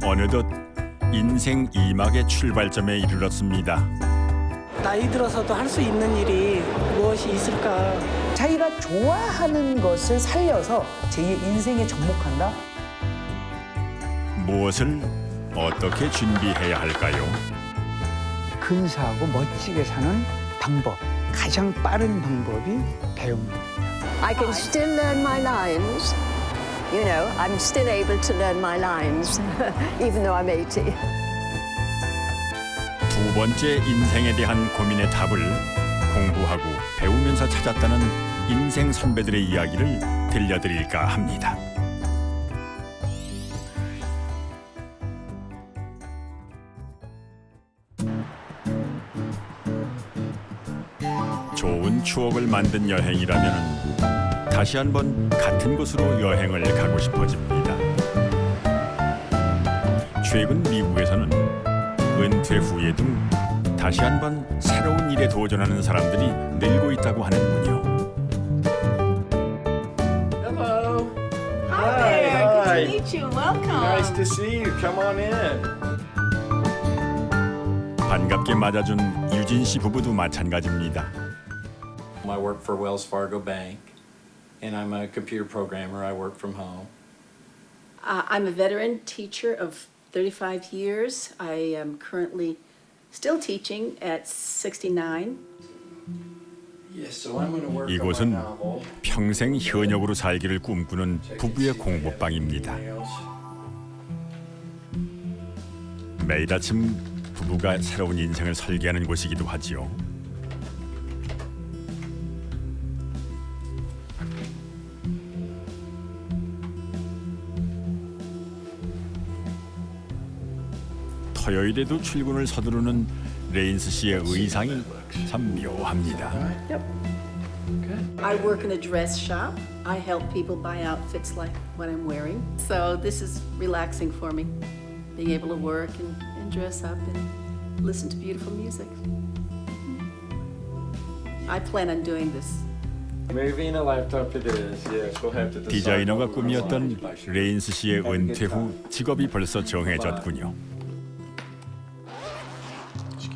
어느덧 인생 2막의 출발점에 이르렀습니다. 나이 들어서도 할 수 있는 일이 무엇이 있을까? 자기가 좋아하는 것을 살려서 제2의 인생에 접목한다? 무엇을 어떻게 준비해야 할까요? 근사하고 멋지게 사는 방법, 가장 빠른 방법이 배움입니다. I can still learn my lines. You know, I'm still able to learn my lines, even though I'm 80. 두 번째 인생에 대한 고민의 답을 공부하고 배우면서 찾았다는 인생 선배들의 이야기를 들려드릴까 합니다. 좋은 추억을 만든 여행이라면 다시 한번 같은 곳으로 여행을 가고 싶어집니다. 최근 미국에서는 은퇴 후에도 다시 한번 새로운 일에 도전하는 사람들이 늘고 있다고 하는군요. Hello. Hi there. Good Hi. to meet you. Welcome. Nice to see you. Come on in. 반갑게 맞아준 유진 씨 부부도 마찬가지입니다. I work for Wells Fargo Bank, and I'm a computer programmer. I work from home. I'm a veteran teacher of 35 years. I am currently still teaching at 69. Yes, so I'm going to work on my 이곳은 novel. 평생 현역으로 살기를 꿈꾸는 부부의 공부방입니다. 매일 아침 부부가 새로운 인생을 설계하는 곳이기도 하지요. 토요일에도 출근을 서두르는 레인스 씨의 의상이 참 묘합니다. I work in a dress shop. I help people buy outfits like what I'm wearing. So this is relaxing for me, being able to work and dress up and listen to beautiful music. I plan on doing this. Moving a laptop it is. Yes, we'll have to decide 디자이너가 what we're 꿈이었던 gonna 레인스 씨의 은퇴 후 직업이 벌써 정해졌군요.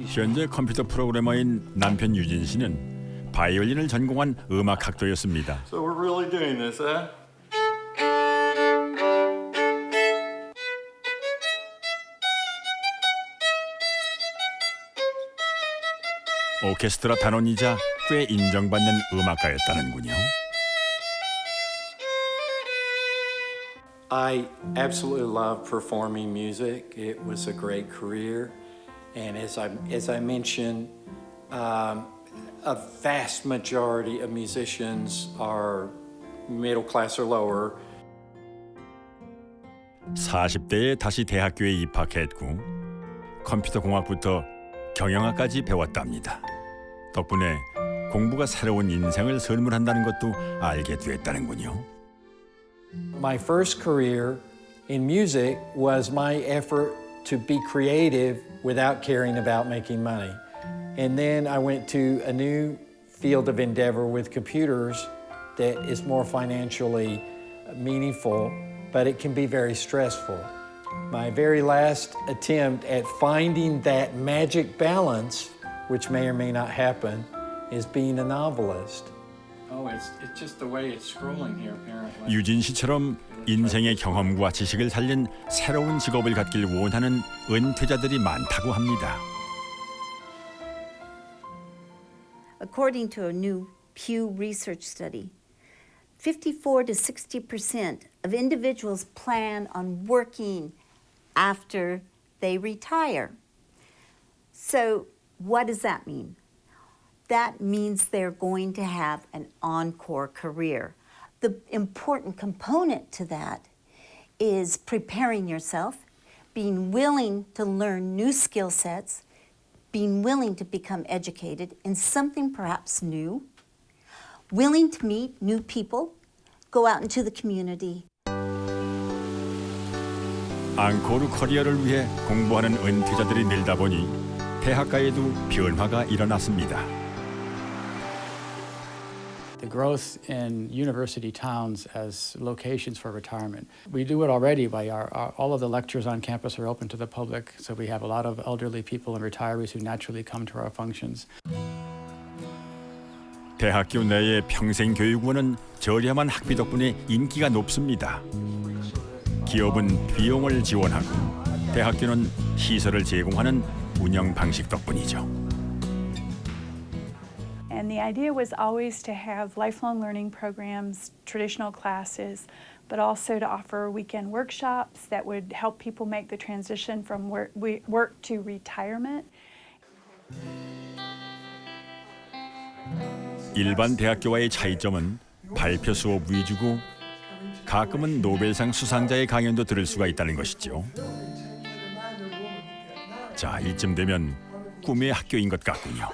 현재 컴퓨터 프로그래머인 남편 유진 씨는 바이올린을 전공한 음악학도였습니다. So we're really doing this, huh? 오케스트라 단원이자 꽤 인정받는 음악가였다는군요. I absolutely love performing music. It was a great career, and as I mentioned, a vast majority of musicians are middle class or lower. 40대에 다시 대학교에 입학했고 컴퓨터 공학부터 경영학까지 배웠답니다. 덕분에 공부가 새로운 인생을 선물한다는 것도 알게 됐다는군요. My first career in music was my effort to be creative without caring about making money. And then I went to a new field of endeavor with computers that is more financially meaningful, but it can be very stressful. My very last attempt at finding that magic balance, which may or may not happen, is being a novelist. Oh, it's just the way it's scrolling here, apparently. 유진 씨처럼 인생의 경험과 지식을 살린 새로운 직업을 갖길 원하는 은퇴자들이 많다고 합니다. According to a new Pew Research study, 54 to 60% of individuals plan on working after they retire. So what does that mean? That means they're going to have an encore career. The important component to that is preparing yourself, being willing to learn new skill sets, being willing to become educated in something perhaps new, willing to meet new people, go out into the community. 앙코르 커리어를 위해 공부하는 은퇴자들이 늘다 보니 대학가에도 변화가 일어났습니다. the growth in university towns as locations for retirement. We do it already by all of the lectures on campus are open to the public, so we have a lot of elderly people and retirees who naturally come to our functions. 대학교 내의 평생교육원은 저렴한 학비 덕분에 인기가 높습니다. 기업은 비용을 지원하고 대학교는 시설을 제공하는 운영 방식 덕분이죠. And the idea was always to have lifelong learning programs, traditional classes, but also to offer weekend workshops that would help people make the transition from work to retirement. 일반 대학교와의 차이점은 발표 수업 위주고 가끔은 노벨상 수상자의 강연도 들을 수가 있다는 것이죠. 자, 이쯤 되면 꿈의 학교인 것 같군요.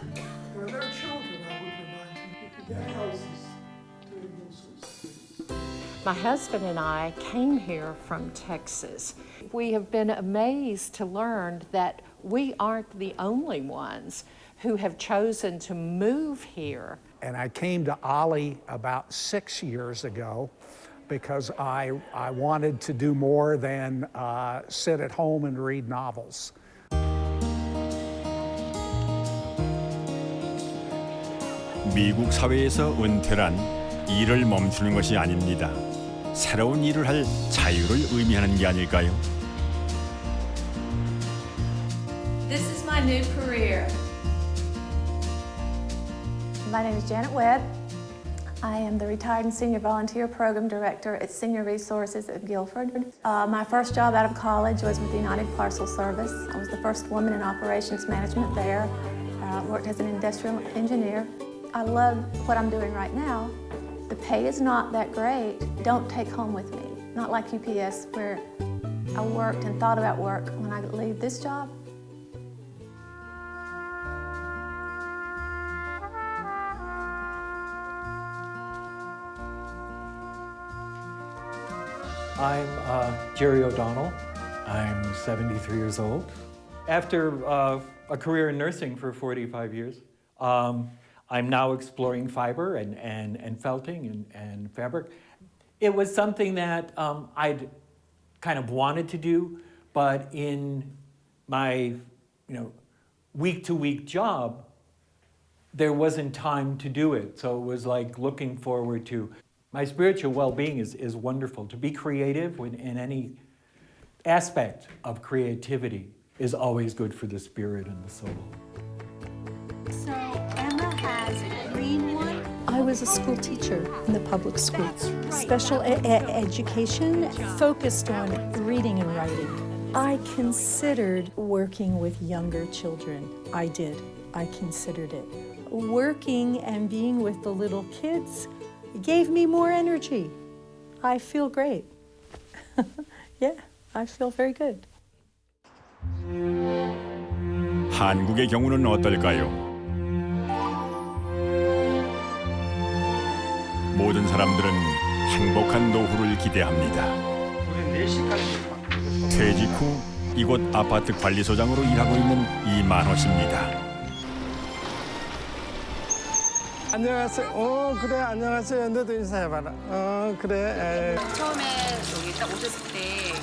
My husband and I came here from Texas. We have been amazed to learn that we aren't the only ones who have chosen to move here. And I came to Ollie about 6 years ago because I wanted to do more than sit at home and read novels. 미국 사회에서 은퇴란 일을 멈추는 것이 아닙니다. 새로운 일을 할 자유를 의미하는 게 아닐까요? This is my new career. My name is Janet Webb. I am the Retired and Senior Volunteer Program Director at Senior Resources at Guilford. My first job out of college was with the United Parcel Service. I was the first woman in operations management there. Worked as an industrial engineer. I love what I'm doing right now. The pay is not that great. Don't take home with me. Not like UPS where I worked and thought about work. When I leave this job, I'm Jerry O'Donnell. I'm 73 years old. After a career in nursing for 45 years, I'm now exploring fiber and felting and fabric. It was something that I'd kind of wanted to do, but in my week-to-week job, there wasn't time to do it. So it was like looking forward to. My spiritual well-being is wonderful. To be creative in any aspect of creativity is always good for the spirit and the soul. So Emma has a green one. I was a school teacher in the public schools. Special education focused on reading and writing. I considered working with younger children. I did. I considered it. Working and being with the little kids gave me more energy. I feel great. Yeah, I feel very good. 한국의 경우는 어떨까요? 모든 사람들은 행복한 노후를 기대합니다. 퇴직 후 이곳 아파트 관리소장으로 일하고 있는 이만호 씨입니다. 안녕하세요. 그래 안녕하세요. 너도 인사해봐라. 그래. 처음에 여기 딱 오셨을 때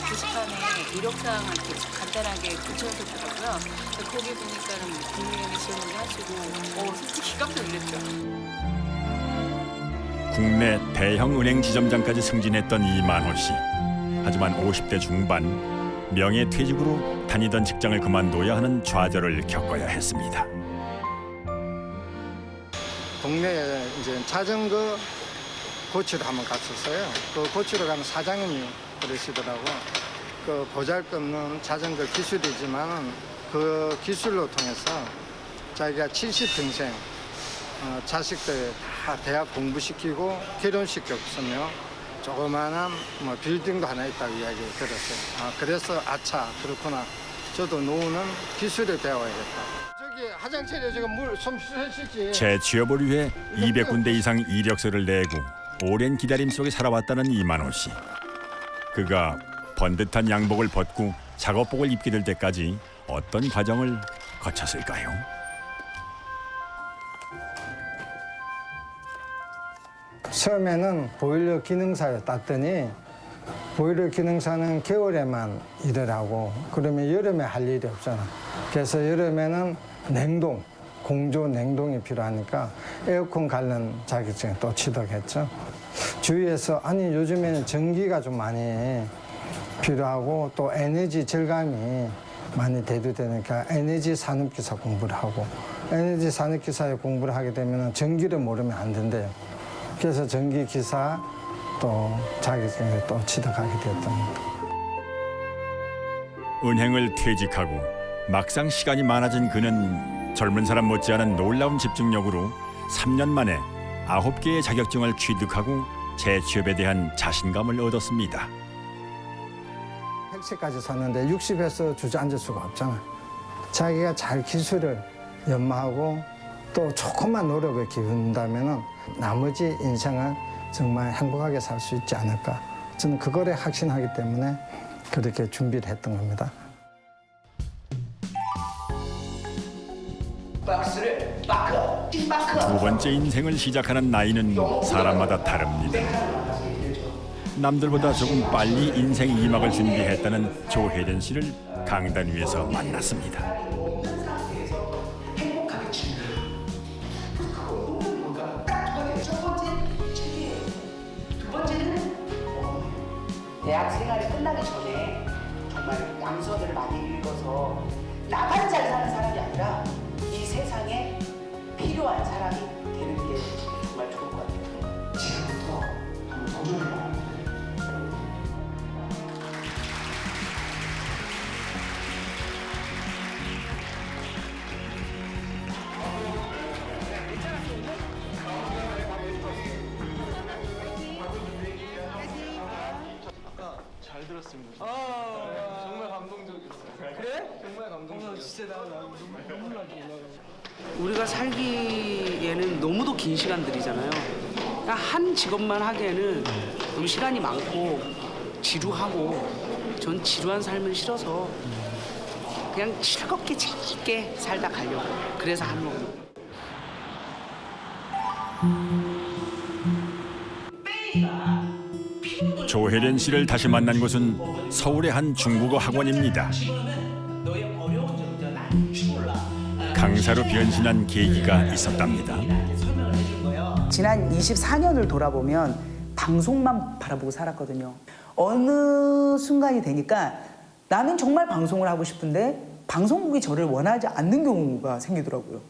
게시판에 이력사항을 이렇게 간단하게 붙여주셨더라고요. 거기 보니까는 국민연금 지원을 하시고, 솔직히 깜짝 놀랐죠. 국내 대형 은행 지점장까지 승진했던 이만호 씨. 하지만 50대 중반 명예퇴직으로 다니던 직장을 그만둬야 하는 좌절을 겪어야 했습니다. 동네에 이제 자전거 고치러 한번 갔었어요. 그 고치러 가는 사장님이 그러시더라고. 그 보잘것없는 자전거 기술이지만 그 기술로 통해서 자기가 70평생 자식들 다 대학 공부시키고 결혼시켰으며 조그마한 빌딩도 하나 있다고 이야기 들었어요. 그래서 아차 그렇구나. 저도 노후는 기술을 배워야겠다. 저기 화장실에 지금 물 좀 씻으시지. 재취업을 위해 200군데 이상 이력서를 내고 오랜 기다림 속에 살아왔다는 이만호 씨. 그가 번듯한 양복을 벗고 작업복을 입게 될 때까지 어떤 과정을 거쳤을까요? 처음에는 보일러 기능사에 땄더니 보일러 기능사는 겨울에만 일을 하고 그러면 여름에 할 일이 없잖아. 그래서 여름에는 냉동, 공조 냉동이 필요하니까 에어컨 관련 자격증에 또 취득했죠. 주위에서 아니 요즘에는 전기가 좀 많이 필요하고 또 에너지 절감이 많이 대두되니까 에너지 산업기사 공부를 하고 에너지 산업기사에 공부를 하게 되면 전기를 모르면 안 된대요. 그래서 전기기사 또 자격증을 또 취득하게 되었답니다. 은행을 퇴직하고 막상 시간이 많아진 그는 젊은 사람 못지않은 놀라운 집중력으로 3년 만에 9개의 자격증을 취득하고 재취업에 대한 자신감을 얻었습니다. 택시까지 샀는데 60에서 주저앉을 수가 없잖아. 자기가 잘 기술을 연마하고 또 조금만 노력을 기울인다면 나머지 인생을 정말 행복하게 살 수 있지 않을까. 저는 그거에 확신하기 때문에 그렇게 준비를 했던 겁니다. 두 번째 인생을 시작하는 나이는 사람마다 다릅니다. 남들보다 조금 빨리 인생 2막을 준비했다는 조혜련 씨를 강단 위에서 만났습니다. 대학 생활이 끝나기 전에 정말 양서들을 많이 읽어서 나만 잘 사는 사람이 아니라 이 세상에 필요한 사람이 되는 게 정말 좋을 것 같아요. 지금부터 한번 도전해봐요. 잘 들었습니다. 정말 감동적이었어요. 그래? 정말 감동적이었어요. 진짜 나 너무 우리가 살기에는 너무도 긴 시간들이잖아요. 그냥 한 직업만 하기에는 너무 시간이 많고 지루하고 전 지루한 삶은 싫어서 그냥 즐겁게 재밌게 살다 가려고. 그래서 하는 거고. 조혜련 씨를 다시 만난 곳은 서울의 한 중국어 학원입니다. 강사로 변신한 계기가 있었답니다. 지난 24년을 돌아보면 방송만 바라보고 살았거든요. 어느 순간이 되니까 나는 정말 방송을 하고 싶은데 방송국이 저를 원하지 않는 경우가 생기더라고요.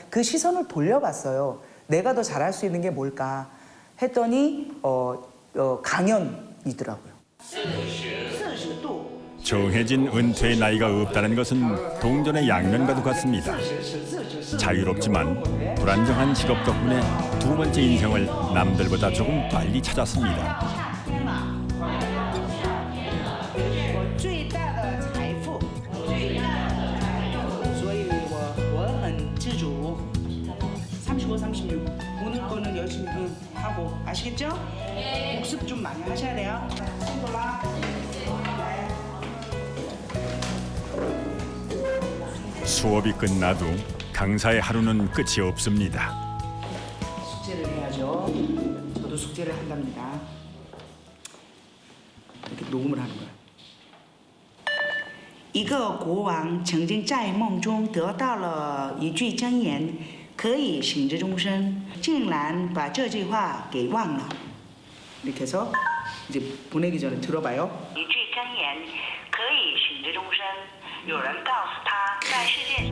그 시선을 돌려봤어요. 내가 더 잘할 수 있는 게 뭘까 했더니 강연이더라고요. 정해진 은퇴의 나이가 없다는 것은 동전의 양면과도 같습니다. 자유롭지만 불안정한 직업 덕분에 두 번째 인생을 남들보다 조금 빨리 찾았습니다. 오늘 거는 열심히 하고 아시겠죠? 복습 좀 많이 하셔야 돼요. 수업이 끝나도 강사의 하루는 끝이 없습니다. 숙제를 해야죠. 저도 숙제를 한답니다. 이렇게 녹음을 하는 거예요. 一个国王曾经在梦中得到了一句箴言，可以醒之终身，竟然把这句话给忘了。 이렇게 해서 이제 보내기 전에 들어봐요. 一句箴言可以醒之终身，有人告诉他，在世界。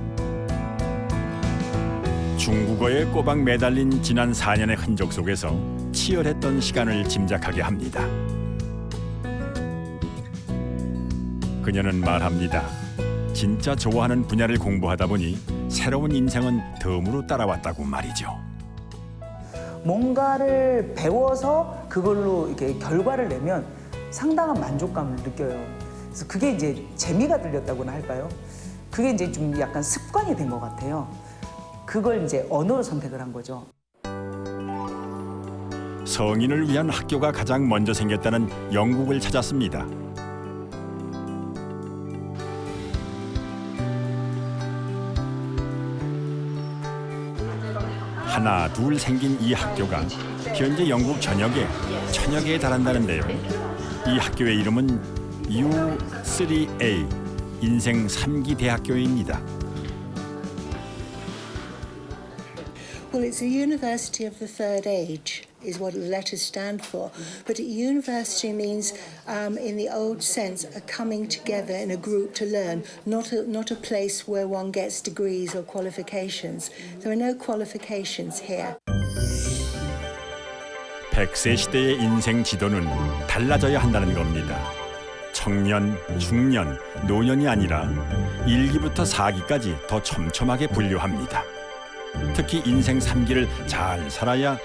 중국어에 꼬박 매달린 지난 4년의 흔적 속에서 치열했던 시간을 짐작하게 합니다. 그녀는 말합니다. 진짜 좋아하는 분야를 공부하다 보니 새로운 인생은 덤으로 따라왔다고 말이죠. 뭔가를 배워서 그걸로 이렇게 결과를 내면 상당한 만족감을 느껴요. 그래서 그게 이제 재미가 들렸다고나 할까요? 그게 이제 좀 약간 습관이 된 것 같아요. 그걸 이제 언어로 선택을 한 거죠. 성인을 위한 학교가 가장 먼저 생겼다는 영국을 찾았습니다. 하나 둘 생긴 이 학교가 현재 영국 전역에 천여 개에 달한다는데요. 이 학교의 이름은 U3A 인생 3기 대학교입니다. Well, it's a university of the third age, is what the letters stand for. But a university means, in the old sense, a coming together in a group to learn, not a place where one gets degrees or qualifications. There are no qualifications here. 100세 시대의 인생 지도는 달라져야 한다는 겁니다. 청년, 중년, 노년이 아니라 1기부터 4기까지 더 촘촘하게 분류합니다. 특히 인생 3기를 잘 살아야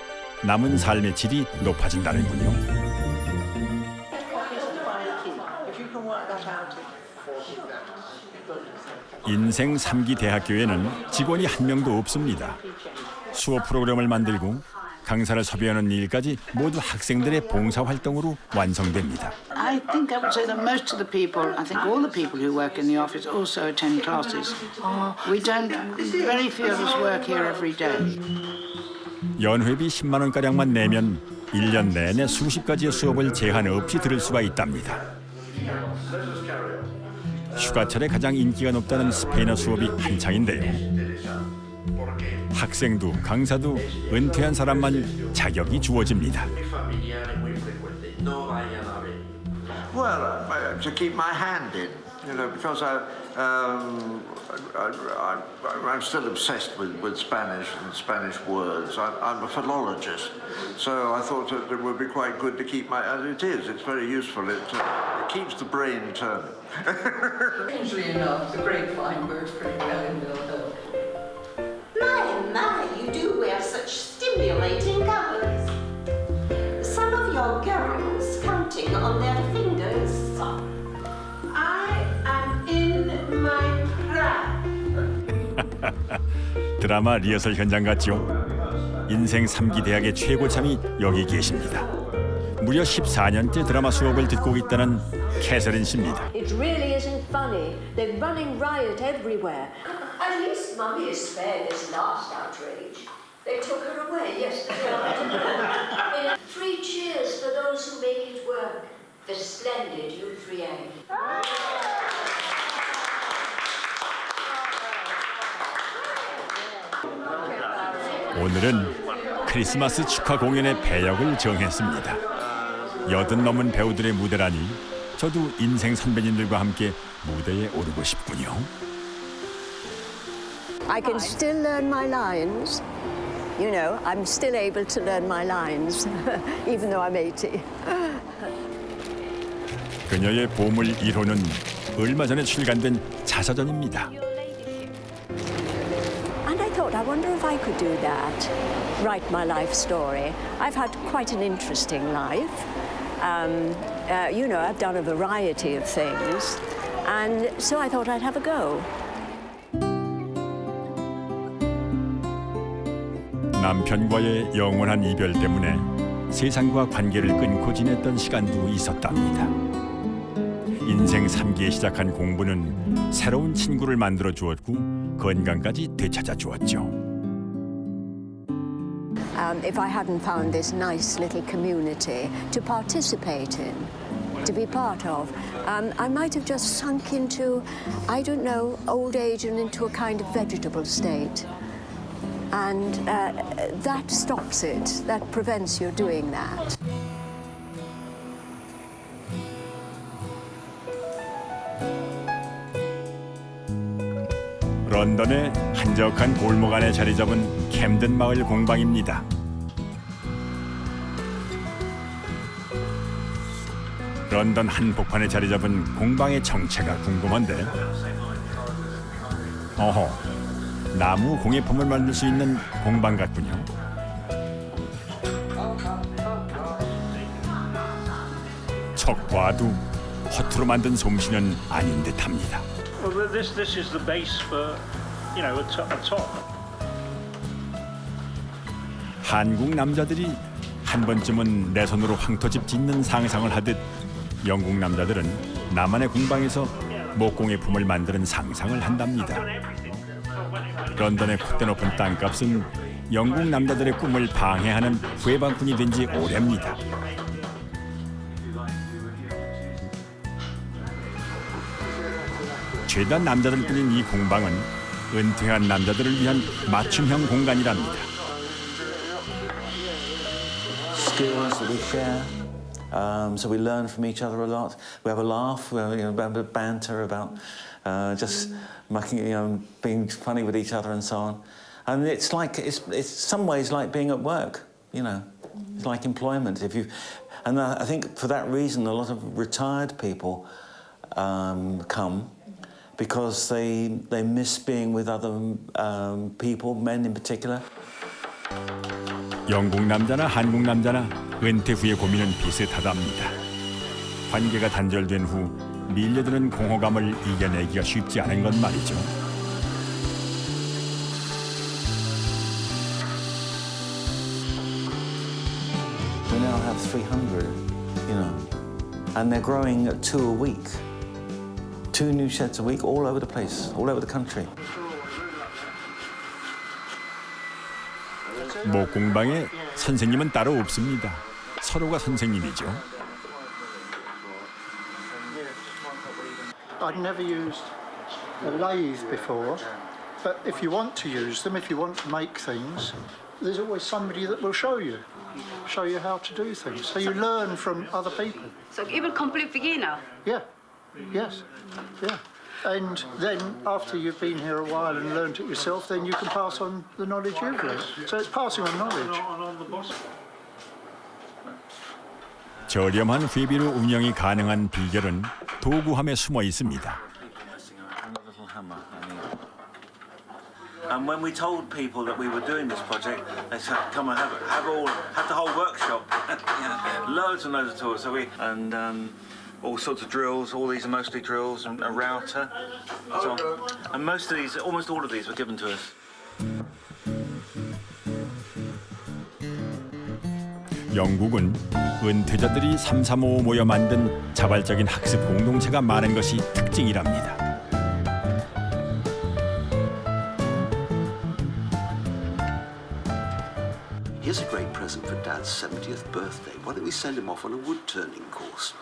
남은 삶의 질이 높아진다는군요. 인생 3기 대학교에는 직원이 한 명도 없습니다. 수업 프로그램을 만들고 강사를 섭외하는 일까지 모두 학생들의 봉사활동으로 완성됩니다. I think I would say that most of the people, I think all the people who work in the office also attend classes. We don't, very few of us work here every day. 연회비 10만 원가량만 내면 1년 내내 수십 가지의 수업을 제한 없이 들을 수가 있답니다. 휴가철에 가장 인기가 높다는 스페인어 수업이 한창인데요. 학생도 강사도 은퇴한 사람만 자격이 주어집니다. Well, to keep my hand in, because I'm still obsessed with Spanish and Spanish words. I'm a philologist, so I thought that it would be quite good to keep my. As it is, it's very useful. It keeps the brain turning. Strangely enough, the grapevine works pretty well in Mill Hill. My, you do wear such stimulating colours. Some of your girls counting on their fingers. I am in my prime. 드라마 리허설 현장 같죠? 인생 3기 대학의 최고참이 여기 계십니다. 무려 14년째 드라마 수업을 듣고 있다는 캐서린 씨입니다. It really isn't funny. They're running riot everywhere. At least Mummy is spared this last outrage. They took her away yesterday. 3 cheers for those who make it work. The splendid U3A. 오늘은 크리스마스 축하 공연의 배역을 정했습니다. 80 넘은 배우들의 무대라니 저도 인생 선배님들과 함께 무대에 오르고 싶군요. I can still learn my lines. You know, I'm still able to learn my lines, even though I'm 80. 그녀의 보물 1호는 얼마 전에 출간된 자서전입니다. And I thought, I wonder if I could do that, write my life story. I've had quite an interesting life. You know, I've done a variety of things. And so I thought I'd have a go. 남편과의 영원한 이별 때문에 세상과 관계를 끊고 지냈던 시간도 있었답니다. 인생 3기에 시작한 공부는 새로운 친구를 만들어 주었고 건강까지 되찾아 주었죠. If I hadn't found this nice little community to participate in, to be part of, I might have just sunk into, I don't know, old age and into a kind of vegetable state. And that stops it, that prevents you doing that. 런던의 한적한 골목 안에 자리 잡은 캠든 마을 공방입니다. 런던 한복판에 자리 잡은 공방의 정체가 궁금한데, 어허, 나무 공예품을 만들 수 있는 공방 같군요. 척 봐도 허투루 만든 솜씨는 아닌 듯합니다. Well, this is the base for, you know, a top. 한국 남자들이 한 번쯤은 내 손으로 황토집 짓는 상상을 하듯 영국 남자들은 나만의 공방에서 목공예품을 만드는 상상을 한답니다. 런던의 콧대 높은 땅값은 영국 남자들의 꿈을 방해하는 후회방꾼이 된 지 오래입니다. 죄다 남자들뿐인 이 공방은 은퇴한 남자들을 위한 맞춤형 공간이랍니다. Skills that we share, so we learn from each other a lot. We have a laugh, we have a banter about just mucking, being funny with each other and so on. And it's like it's some ways like being at work, It's like employment. And I think for that reason, a lot of retired people come. Because they miss being with other people, men in particular. 영국 남자나 한국 남자나 은퇴 후의 고민은 비슷하답니다. 관계가 단절된 후 밀려드는 공허감을 이겨내기가 쉽지 않은 건 말이죠. We now have 300, and they're growing at 2 a week. 2 new sheds a week, all over the place, all over the country. 목공방에 선생님은 따로 없습니다. 서로가 선생님이죠. I'd never used a lathe before, but if you want to use them, if you want to make things, there's always somebody that will show you how to do things. So you learn from other people. So even complete beginner. Yeah. Yes, yeah. And then after you've been here a while and learned it yourself, then you can pass on the knowledge you've learned. So it's passing on knowledge. 저렴한 회비로 운영이 가능한 비결은 도구함에 숨어 있습니다. And when we told people that we were doing this project, they said, "Come and have the whole workshop, loads and loads of tools." So all sorts of drills. All these are mostly drills and a router. So, and almost all of these were given to us. 영국은 은퇴자들이 335 모여 만든 자발적인 학습 공동체가 많은 것이 특징이랍니다. Here's a great present for Dad's 70th birthday. Why don't we send him off on a wood turning course?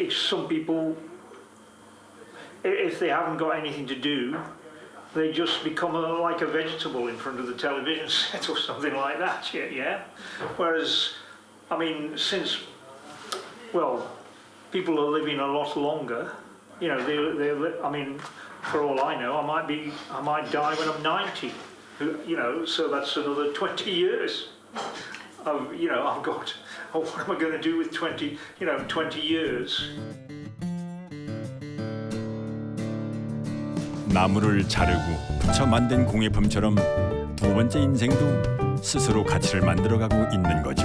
Some people, if they haven't got anything to do, they just become like a vegetable in front of the television set or something like that, yeah? Whereas, since people are living a lot longer, for all I know, I might die when I'm 90, so that's another 20 years. I've got, what am I going to do with 20 years? 나무를 자르고 붙여 만든 공예품처럼 두 번째 인생도 스스로 가치를 만들어가고 있는 거죠.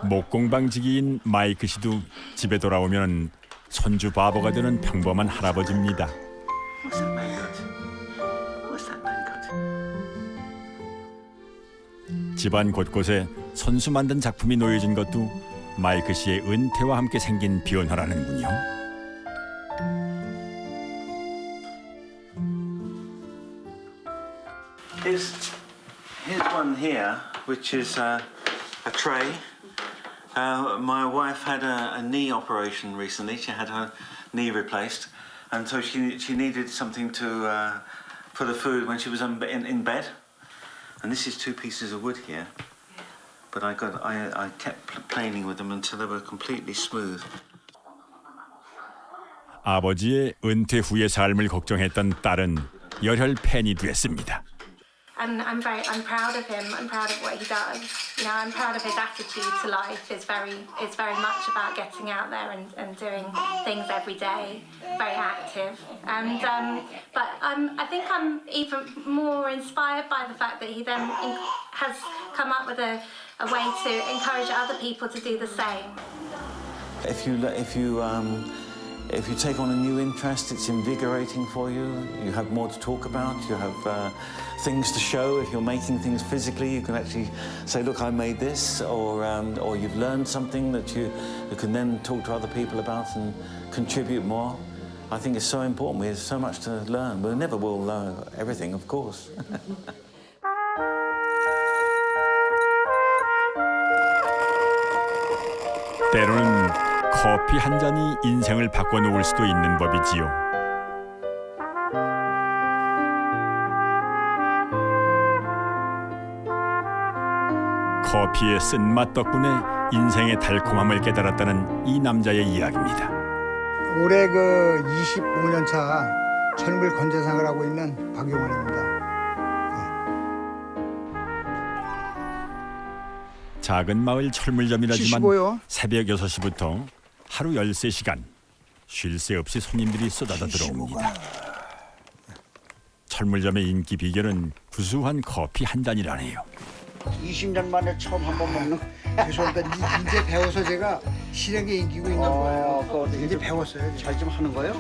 목공방지기인 마이크 씨도 집에 돌아오면 손주 바보가 되는 평범한 할아버지입니다. 집안 곳곳에 손수 만든 작품이 놓여진 것도 마이크 씨의 은퇴와 함께 생긴 변화라는군요. Here's one here, which is a tray. My wife had a knee operation recently. She had her knee replaced, and so she needed something for the food when she was in bed. And this is 2 pieces of wood here, but I kept planing with them until they were completely smooth. 아버지의 은퇴 후의 삶을 걱정했던 딸은 열혈 팬이 됐습니다. And I'm proud of him. I'm proud of what he does. I'm proud of his attitude to life. It's very much about getting out there and doing things every day. Very active. And but I think I'm even more inspired by the fact that he then has come up with a way to encourage other people to do the same. If you if you take on a new interest, it's invigorating for you. You have more to talk about. You have things to show. If you're making things physically, you can actually say, look, I made this, or you've learned something that you can then talk to other people about and contribute more. I think it's so important. We have so much to learn. We never will learn everything, of course. 때로는 커피 한 잔이 인생을 바꿔놓을 수도 있는 법이지요. 커피의 쓴맛 덕분에 인생의 달콤함을 깨달았다는 이 남자의 이야기입니다. 올해 그 25년 차 철물 건재상을 하고 있는 박용원입니다. 작은 마을 철물점이라지만 75요? 새벽 6시부터 하루 13시간 쉴 새 없이 손님들이 쏟아져 들어옵니다. 철물점의 인기 비결은 구수한 커피 한 잔이라네요. 20년 만에 처음 한번 먹는 죄송합니다. 이제 배워서 제가 실행에 인기고 있는 거예요. 이제 배웠어요. 잘 좀 하는 거예요?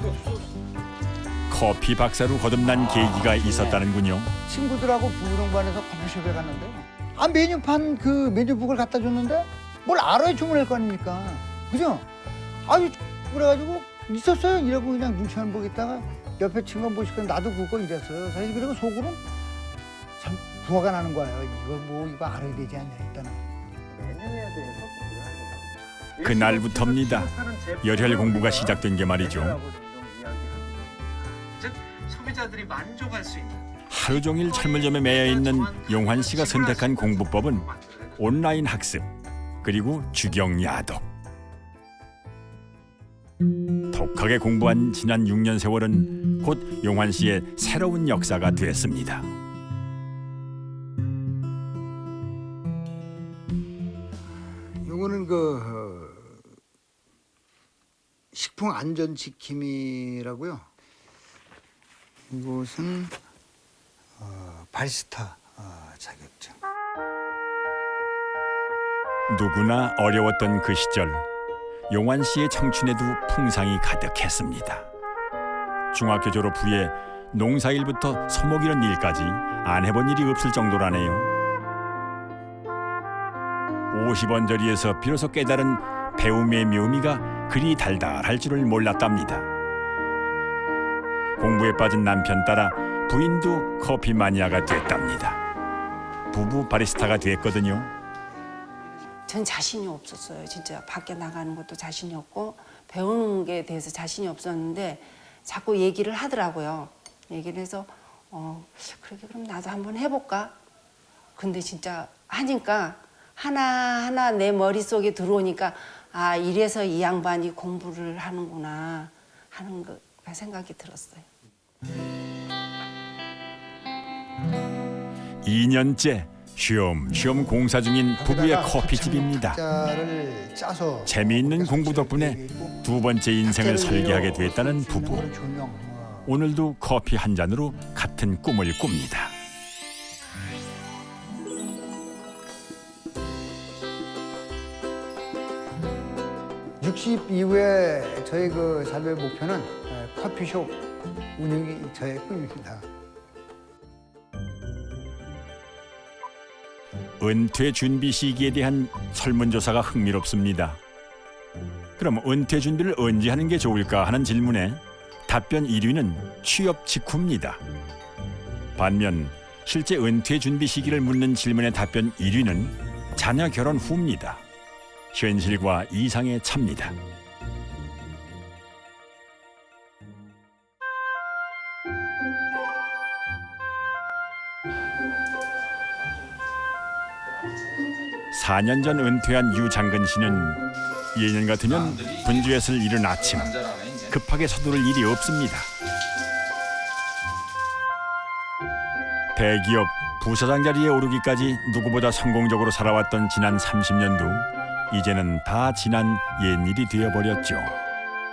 커피 박사로 거듭난 계기가 있었다는군요. 친구들하고 부부동반해서 커피숍에 갔는데 메뉴판 그 메뉴북을 갖다 줬는데 뭘 알아야 주문할 거 아닙니까? 그죠? 아유 그래가지고 있었어요. 이러고 그냥 눈치만 보고 있다가 옆에 친구가 보시고 나도 그거 이랬어요. 사실 그리고 속으로 참 부화가 나는 거예요. 이거 알아야 되지 않냐 일단은. 메뉴에 대해서 그날부터입니다. 열혈 공부가 시작된 게 말이죠. 즉 소비자들이 만족할 수 있는 하루 종일 철물점에 매여 있는 용환 씨가 선택한 공부법은 온라인 학습 그리고 주경 야독. 독하게 공부한 지난 6년 세월은 곧 용환 씨의 새로운 역사가 됐습니다. 요거는 그 식품 안전 지킴이라고요. 이것은 바리스타 자격증. 누구나 어려웠던 그 시절 용환 씨의 청춘에도 풍상이 가득했습니다. 중학교 졸업 후에 농사일부터 소목 이런 일까지 안 해본 일이 없을 정도라네요. 50원저리에서 비로소 깨달은 배움의 묘미가 그리 달달할 줄을 몰랐답니다. 공부에 빠진 남편 따라 부인도 커피 마니아가 됐답니다. 부부 바리스타가 됐거든요. 전 자신이 없었어요. 진짜 밖에 나가는 것도 자신이 없고 배우는 게 대해서 자신이 없었는데 자꾸 얘기를 하더라고요. 얘기를 해서 그렇게 그럼 나도 한번 해볼까? 근데 진짜 하니까 하나하나 내 머릿속에 들어오니까 아 이래서 이 양반이 공부를 하는구나 하는 거 생각이 들었어요. 2년째 쉬엄쉬엄 공사 중인 부부의 커피집입니다. 자를 짜서 재미있는 공부 덕분에 두 번째 인생을 설계하게 됐다는 부부. 오늘도 커피 한 잔으로 같은 꿈을 꿉니다. 60 이후에 저희 그 삶의 목표는 커피숍 운영이 저의 꿈입니다. 은퇴 준비 시기에 대한 설문조사가 흥미롭습니다. 그럼 은퇴 준비를 언제 하는 게 좋을까 하는 질문에 답변 1위는 취업 직후입니다. 반면 실제 은퇴 준비 시기를 묻는 질문의 답변 1위는 자녀 결혼 후입니다. 현실과 이상의 차입니다. (4년) 전 은퇴한 유장근 씨는 예년 같으면 분주했을 이른 아침 급하게 서두를 일이 없습니다. 대기업 부사장 자리에 오르기까지 누구보다 성공적으로 살아왔던 지난 30년도 이제는 다 지난 옛일이 되어버렸죠.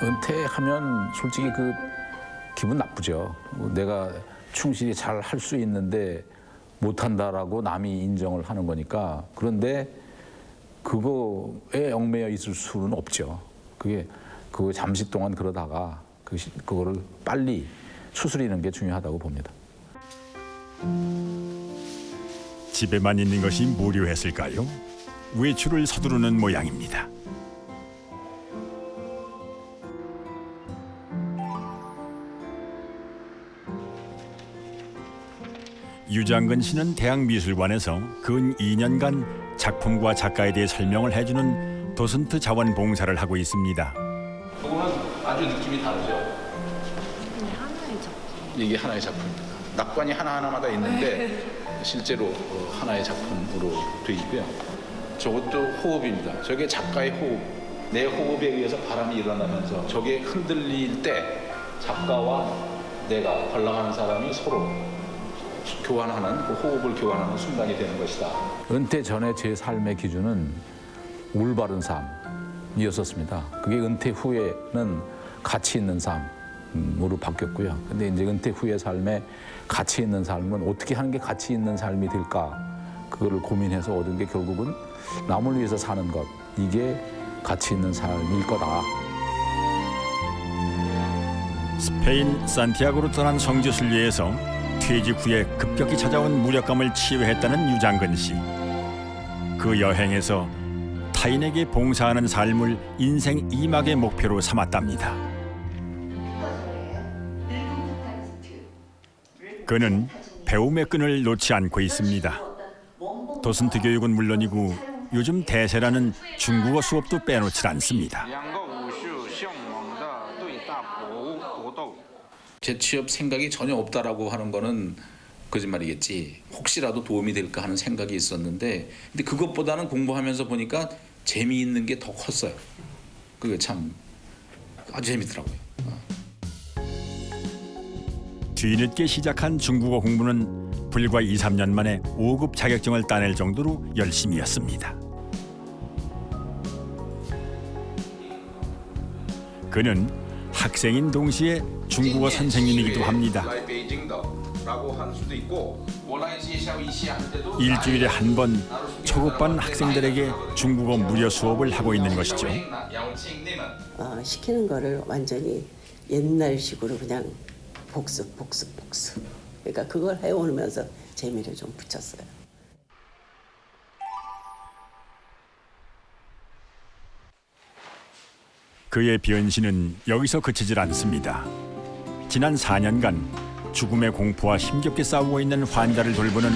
은퇴하면 솔직히 그 기분 나쁘죠. 내가 충실히 잘 할 수 있는데 못한다라고 남이 인정을 하는 거니까. 그런데 그거에 얽매여 있을 수는 없죠. 그게 그 잠시 동안 그러다가 그거를 빨리 추스리는 게 중요하다고 봅니다. 집에만 있는 것이 무료했을까요? 외출을 서두르는 모양입니다. 유장근 씨는 대학미술관에서 근 2년간 작품과 작가에 대해 설명을 해주는 도슨트 자원봉사를 하고 있습니다. 이거는 아주 느낌이 다르죠. 하나의 작품. 이게 하나의 작품입니다. 낙관이 하나하나마다 있는데 실제로 하나의 작품으로 되어 있고요. 저것도 호흡입니다. 저게 작가의 호흡. 내 호흡에 의해서 바람이 일어나면서 저게 흔들릴 때 작가와 내가 관람하는 사람이 서로 교환하는, 그 호흡을 교환하는 순간이 되는 것이다. 은퇴 전에 제 삶의 기준은 올바른 삶이었었습니다. 그게 은퇴 후에는 가치 있는 삶으로 바뀌었고요. 근데 이제 은퇴 후의 삶에 가치 있는 삶은 어떻게 하는 게 가치 있는 삶이 될까? 그거를 고민해서 얻은 게 결국은 남을 위해서 사는 것, 이게 가치 있는 삶일 거다. 스페인 산티아고로 떠난 성지순례에서 퇴직 후에 급격히 찾아온 무력감을 치유했다는 유장근 씨. 그 여행에서 타인에게 봉사하는 삶을 인생 2막의 목표로 삼았답니다. 그는 배움의 끈을 놓지 않고 있습니다. 도슨트 교육은 물론이고 요즘 대세라는 중국어 수업도 빼놓질 않습니다. 재취업 생각이 전혀 없다라고 하는 거는 거짓말이겠지. 혹시라도 도움이 될까 하는 생각이 있었는데, 근데 그것보다는 공부하면서 보니까 재미있는 게 더 컸어요. 그게 참 아주 재밌더라고요. 뒤늦게 시작한 중국어 공부는 불과 2, 3년 만에 5급 자격증을 따낼 정도로 열심이었습니다. 그는 학생인 동시에 중국어 선생님이기도 합니다. 일주일에 한 번 초급반 학생들에게 중국어 무료 수업을 하고 있는 것이죠. 시키는 거를 완전히 옛날식으로 그냥 복습. 그러니까 그걸 해오면서 재미를 좀 붙였어요. 그의 변신은 여기서 그치질 않습니다. 지난 4년간 죽음의 공포와 힘겹게 싸우고 있는 환자를 돌보는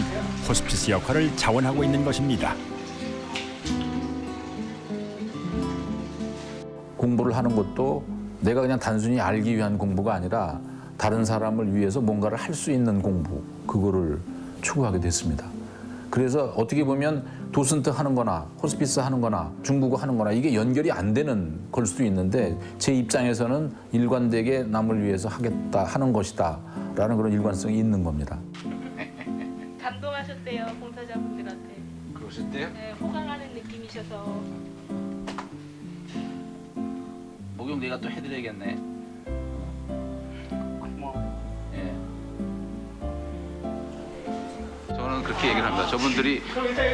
호스피스 역할을 자원하고 있는 것입니다. 공부를 하는 것도 내가 그냥 단순히 알기 위한 공부가 아니라 다른 사람을 위해서 뭔가를 할 수 있는 공부, 그거를 추구하게 됐습니다. 그래서 어떻게 보면 도슨트 하는 거나 호스피스 하는 거나 중국어 하는 거나 이게 연결이 안 되는 걸 수도 있는데 제 입장에서는 일관되게 남을 위해서 하겠다 하는 것이다 라는 그런 일관성이 있는 겁니다. 감동하셨대요, 봉사자분들한테. 그러셨대요? 네, 호강하는 느낌이셔서. 목욕 내가 또 해드려야겠네. 저는 그렇게 얘기를 합니다. 저분들이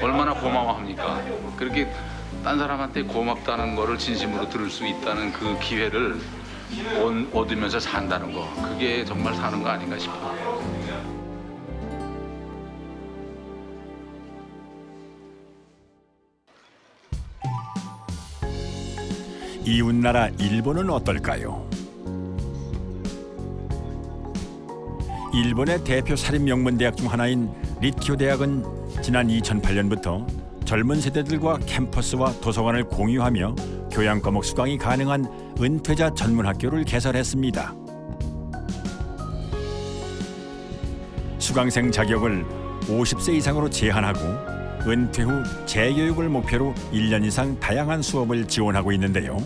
얼마나 고마워합니까? 그렇게 딴 사람한테 고맙다는 거를 진심으로 들을 수 있다는 그 기회를 얻으면서 산다는 거. 그게 정말 사는 거 아닌가 싶어요. 이웃나라 일본은 어떨까요? 일본의 대표 사립명문대학 중 하나인 리키오 대학은 지난 2008년부터 젊은 세대들과 캠퍼스와 도서관을 공유하며 교양 과목 수강이 가능한 은퇴자 전문 학교를 개설했습니다. 수강생 자격을 50세 이상으로 제한하고 은퇴 후 재교육을 목표로 1년 이상 다양한 수업을 지원하고 있는데요.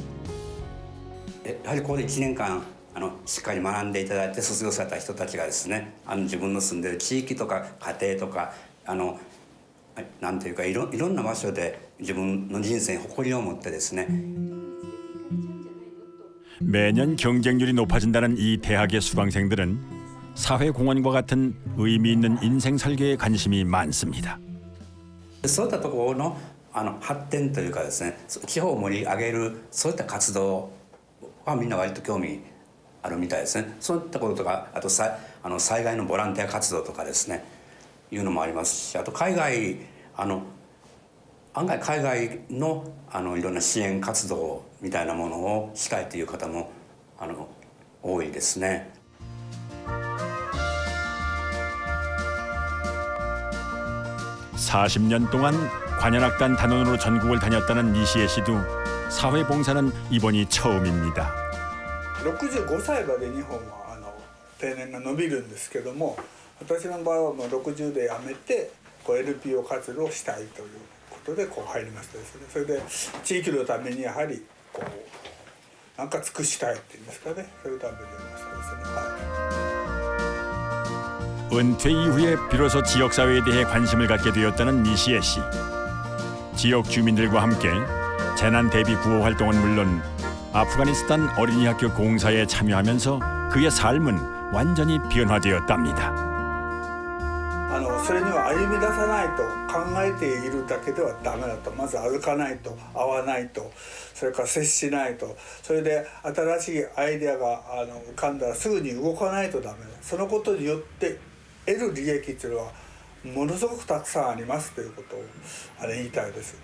やはりここで1年間しっかり学んでいただいて卒業された人たちがですね、自分の住んでいる地域とか家庭とかなんていうかいろんな場所で自分の人生に誇りを持ってですね。 매년 경쟁률이 높아진다는 이 대학의 수강생들은 사회공헌과 같은 의미 있는 인생 설계에 관심이 많습니다. そういったところの発展というかですね、地方を盛り上げるそういった活動はみんな割と興味あるみたいですね。そういったこととか、あと災害のボランティア活動とかですね、いうのもありますし、あと海外案外海外のいろんな支援活動みたいなものをしたいという方も多いですね。 40년 동안 관현악단 단원으로 전국을 다녔다는 니시에 씨도 사회봉사는 이번이 처음입니다. 65歳まで日本は定年が伸びるんですけども、私の場合はもう60で辞めてNPO 活動をしたいということで入りましたですね。それで地域のためにやはりなんか尽くしたいっていうんですかね。そういうためにやりましたですね。 은퇴 이후에 비로소 지역사회에 대해 관심을 갖게 되었다는 니시에 씨. 지역 주민들과 함께 재난 대비 구호 활동은 물론 아프가니스탄 어린이 학교 공사에 참여하면서 그의 삶은 완전히 변화되었답니다. それには歩み出さないと考えているだけではダメだと。まず歩かないと、会わないと、それから接しないと、それで新しいアイデアが浮かんだらすぐに動かないとダメだ。そのことによって得る利益というのはものすごくたくさんありますということを言いたいです。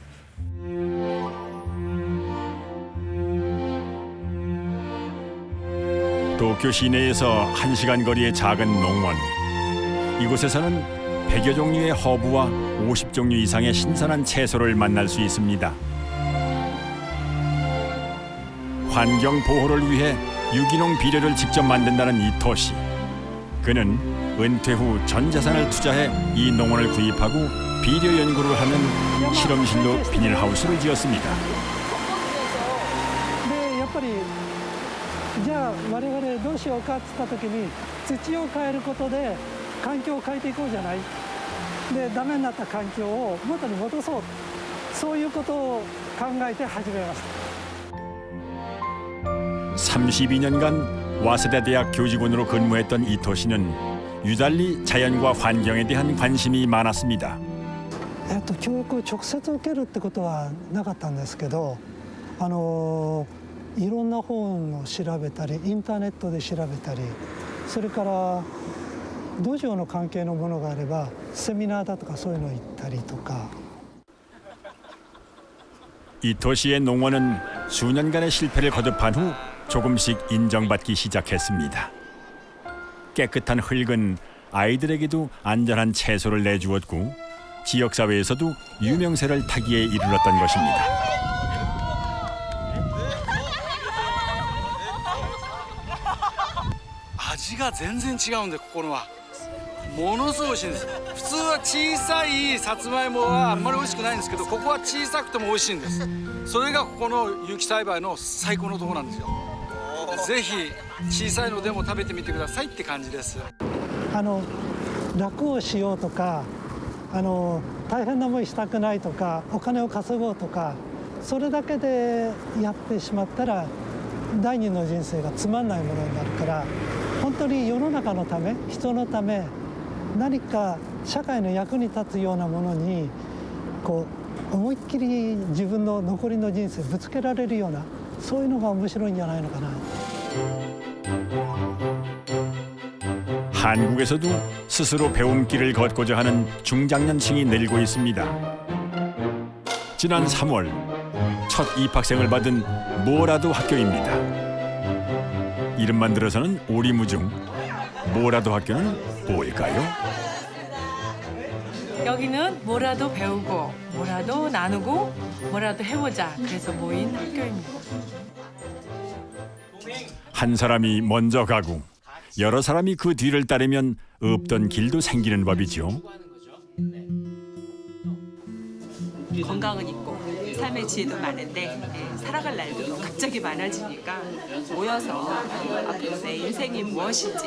도쿄 시내에서 1시간 거리의 작은 농원. 이곳에서는 100여 종류의 허브와 50종류 이상의 신선한 채소를 만날 수 있습니다. 환경 보호를 위해 유기농 비료를 직접 만든다는 이토 씨. 그는 은퇴 후 전 자산을 투자해 이 농원을 구입하고 비료 연구를 하는 실험실로 비닐하우스를 지었습니다. 네, やっぱりじゃあ我々どうしようかって言った時に土を変えることで環境を変えていこうじゃない。でダメになった環境を元に戻そう。そういうことを考えて始めました。 32년간 와세다 대학 교직원으로 근무했던 이토 씨는 유달리 자연과 환경에 대한 관심이 많았습니다. 教育を直接受けるってことはなかったんですけど、いろんな本を調べたり、インターネットで調べたり、それから土壌の関係のものがあればセミナーだとかそういうの行ったりとか。 이토 씨의 농원은 수년간의 실패를 거듭한 후 조금씩 인정받기 시작했습니다. 깨끗한 흙은 아이들에게도 안전한 채소를 내주었고 지역사회에서도 유명세를 타기에 이르렀던 것입니다. 맛이 全然違うんでここのはものすごい美味しいんです。普通は小さいさつまいもはあんまり美味しくないんですけど、ここは小さくても美味しいんです。それがここの有機栽培の最高のところなんですよ。ぜひ小さいのでも食べてみてくださいって感じです。楽をしようとか、大変な思いしたくないとか、お金を稼ごうとか、それだけでやってしまったら第二の人生がつまんないものになるから、本当に世の中のため、人のため、何か社会の役に立つようなものに思いっきり自分の残りの人生ぶつけられるような、そういうのが面白いんじゃないのかな。 한국에서도 스스로 배움길을 걷고자 하는 중장년층이 늘고 있습니다. 지난 3월 첫 입학생을 받은 뭐라도 학교입니다. 이름만 들어서는 오리무중. 뭐라도 학교는 뭘까요? 여기는 뭐라도 배우고 뭐라도 나누고 뭐라도 해보자. 그래서 모인 학교입니다. 한 사람이 먼저 가고 여러 사람이 그 뒤를 따르면 없던 길도 생기는 법이죠. 건강은 있고 삶의 지혜도 많은데 살아갈 날도 갑자기 많아지니까 모여서 앞으로 내 인생이 무엇인지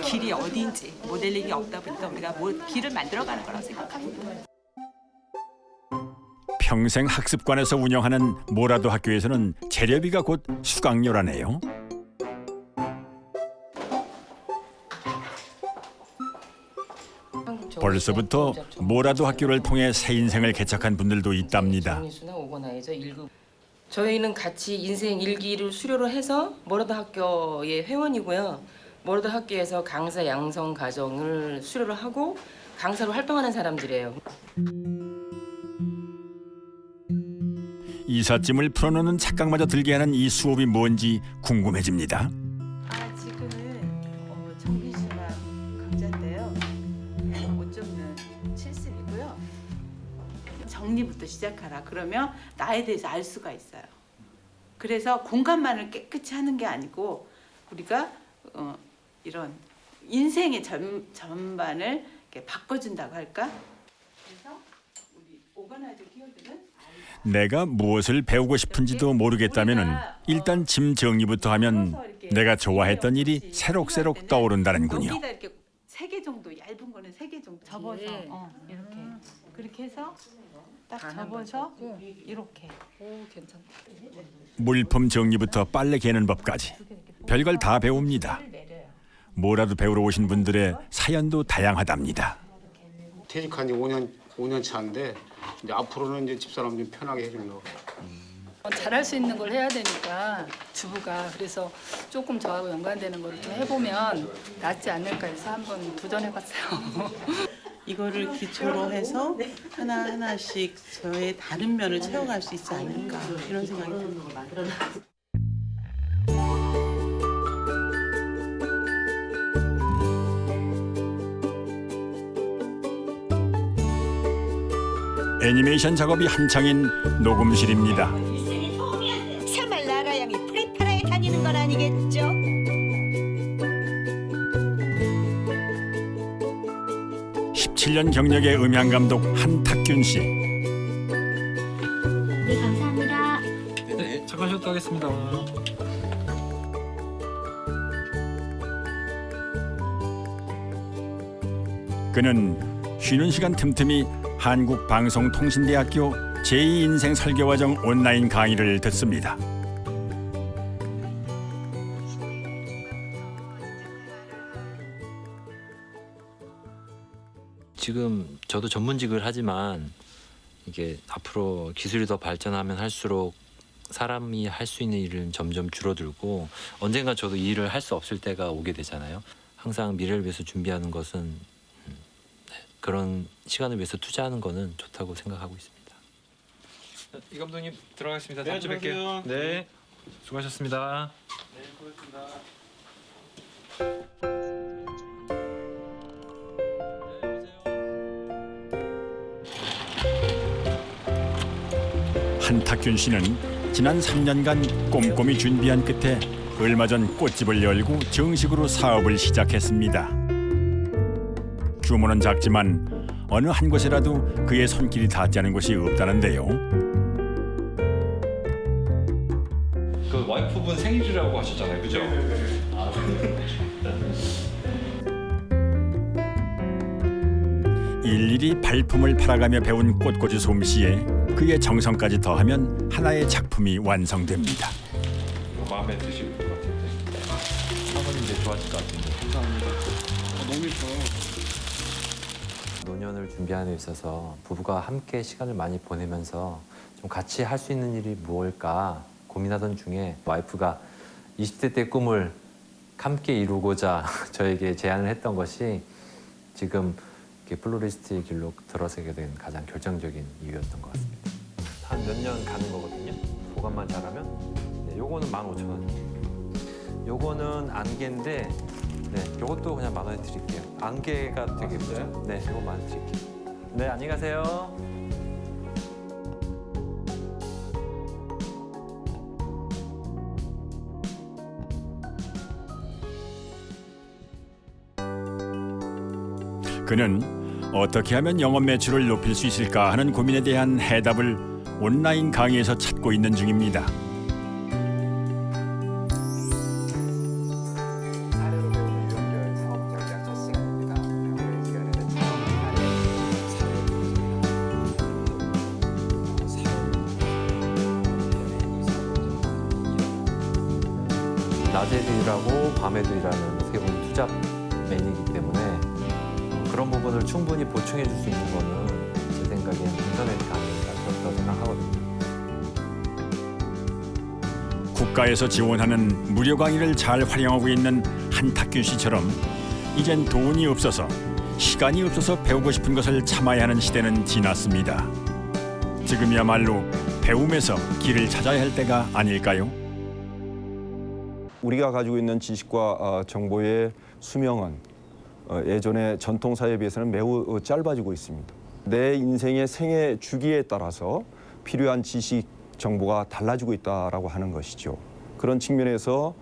길이 어디인지 모델링이 없다 보니까 우리가 길을 만들어가는 거라고 생각합니다. 평생 학습관에서 운영하는 뭐라도 학교에서는 재료비가 곧 수강료라네요. 벌써부터 뭐라도 학교를 통해 새 인생을 개척한 분들도 있답니다. 저희는 같이 인생 일기를 수료를 해서 모라도 학교의 회원이고요. 모라도 학교에서 강사 양성 과정을 수료를 하고 강사로 활동하는 사람들이에요. 이삿짐을 풀어놓는 착각마저 들게 하는 이 수업이 뭔지 궁금해집니다. 지금은 정비신학 강좌인데요. 옷 접는 70이고요. 정리부터 시작하라. 그러면 나에 대해서 알 수가 있어요. 그래서 공간만을 깨끗이 하는 게 아니고 우리가 이런 인생의 전반을 이렇게 바꿔준다고 할까? 그래서 우리 오거나이저 키워드는 내가 무엇을 배우고 싶은지도 모르겠다면은 일단 짐 정리부터 하면 내가 좋아했던 일이 새록새록 떠오른다는군요. 여기다 이렇게 3개 정도 얇은 거는 3개 정도 접어서 이렇게 그렇게 해서 딱 접어서 이렇게. 오 괜찮다. 물품 정리부터 빨래 개는 법까지 별걸 다 배웁니다. 뭐라도 배우러 오신 분들의 사연도 다양하답니다. 퇴직한 지 5년 차인데 이제 앞으로는 이제 집사람 좀 편하게 해주려고. 잘할 수 있는 걸 해야 되니까 주부가 그래서 조금 저하고 연관되는 걸 좀 해보면 낫지 않을까 해서 한번 도전해봤어요. 이거를 기초로 해서 하나하나씩 저의 다른 면을 채워갈 수 있지 않을까 이런 생각이 듭니다. 애니메이션 작업이 한창인 녹음실입니다. 사말 나라 양이 프리파라에 다니는 건 아니겠죠? 17년 경력의 음향 감독 한탁균 씨. 네, 감사합니다. 네, 잠깐 쉬었다 하겠습니다. 그는 쉬는 시간 틈틈이 한국방송통신대학교 제2인생 설계과정 온라인 강의를 듣습니다. 지금 저도 전문직을 하지만 이게 앞으로 기술이 더 발전하면 할수록 사람이 할 수 있는 일은 점점 줄어들고 언젠가 저도 이 일을 할 수 없을 때가 오게 되잖아요. 항상 미래를 위해서 준비하는 것은 그런 시간을 위해서 투자하는 거는 좋다고 생각하고 있습니다. 이 감독님 들어가겠습니다. 네, 다음 주에 뵐게요. 네, 수고하셨습니다. 네, 고맙습니다. 한탁균 씨는 지난 3년간 꼼꼼히 준비한 끝에 얼마 전 꽃집을 열고 정식으로 사업을 시작했습니다. 규모는 작지만 어느 한 곳이라도 그의 손길이 닿지 않은 곳이 없다는데요. 그 와이프분 생일이라고 하셨잖아요, 그죠? 일일이 발품을 팔아가며 배운 꽃꽂이 솜씨에 그의 정성까지 더하면 하나의 작품이 완성됩니다. 마음에 드실 것 같은데. 사모님들 좋아하실 것 같은데. 감사합니다. 너무 예뻐. 노년을 준비하는 데 있어서 부부가 함께 시간을 많이 보내면서 좀 같이 할 수 있는 일이 무엇일까 고민하던 중에 와이프가 20대 때 꿈을 함께 이루고자 저에게 제안을 했던 것이 지금 플로리스트의 길로 들어서게 된 가장 결정적인 이유였던 것 같습니다. 한 몇 년 가는 거거든요. 보관만 잘하면. 네, 요거는 15,000원. 요거는 안개인데 네, 요것도 그냥 10,000원에 드릴게요. 안개가 되게 예쁘죠? 네, 요거 10,000원 드릴게요. 네, 안녕히 가세요. 그는 어떻게 하면 영업 매출을 높일 수 있을까 하는 고민에 대한 해답을 온라인 강의에서 찾고 있는 중입니다. 낮에도 일하고 밤에도 일하는 어떻게 보면 투잡맨이기 때문에 그런 부분을 충분히 보충해 줄 수 있는 거는 제 생각엔 인터넷 강의가 더 생각하거든요. 국가에서 지원하는 무료 강의를 잘 활용하고 있는 한탁균 씨처럼 이젠 돈이 없어서 시간이 없어서 배우고 싶은 것을 참아야 하는 시대는 지났습니다. 지금이야말로 배움에서 길을 찾아야 할 때가 아닐까요? 우리가 가지고 있는 지식과 정보의 수명은 예전의 전통사회에 비해서는 매우 짧아지고 있습니다. 내 인생의 생애 주기에 따라서 필요한 지식, 정보가 달라지고 있다라고 하는 것이죠. 그런 측면에서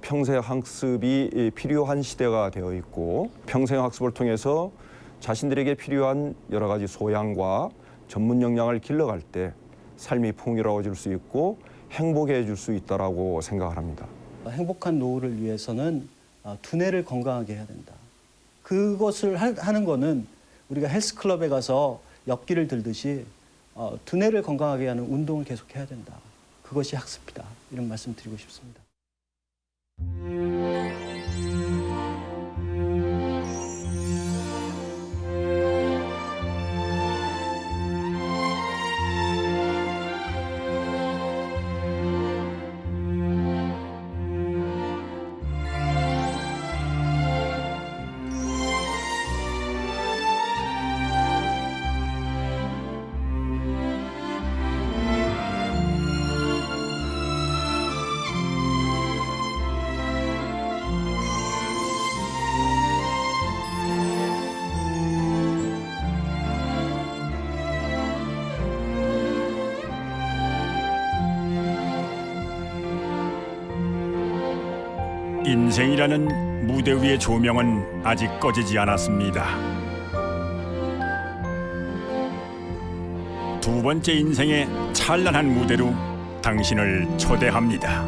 평생 학습이 필요한 시대가 되어 있고 평생 학습을 통해서 자신들에게 필요한 여러 가지 소양과 전문 역량을 길러갈 때 삶이 풍요로워질 수 있고 행복해질 수 있다라고 생각을 합니다. 행복한 노후를 위해서는 두뇌를 건강하게 해야 된다. 그것을 하는 거는 우리가 헬스클럽에 가서 엽기를 들듯이 두뇌를 건강하게 하는 운동을 계속해야 된다. 그것이 학습이다. 이런 말씀 드리고 싶습니다. 인생이라는 무대 위의 조명은 아직 꺼지지 않았습니다. 두 번째 인생의 찬란한 무대로 당신을 초대합니다.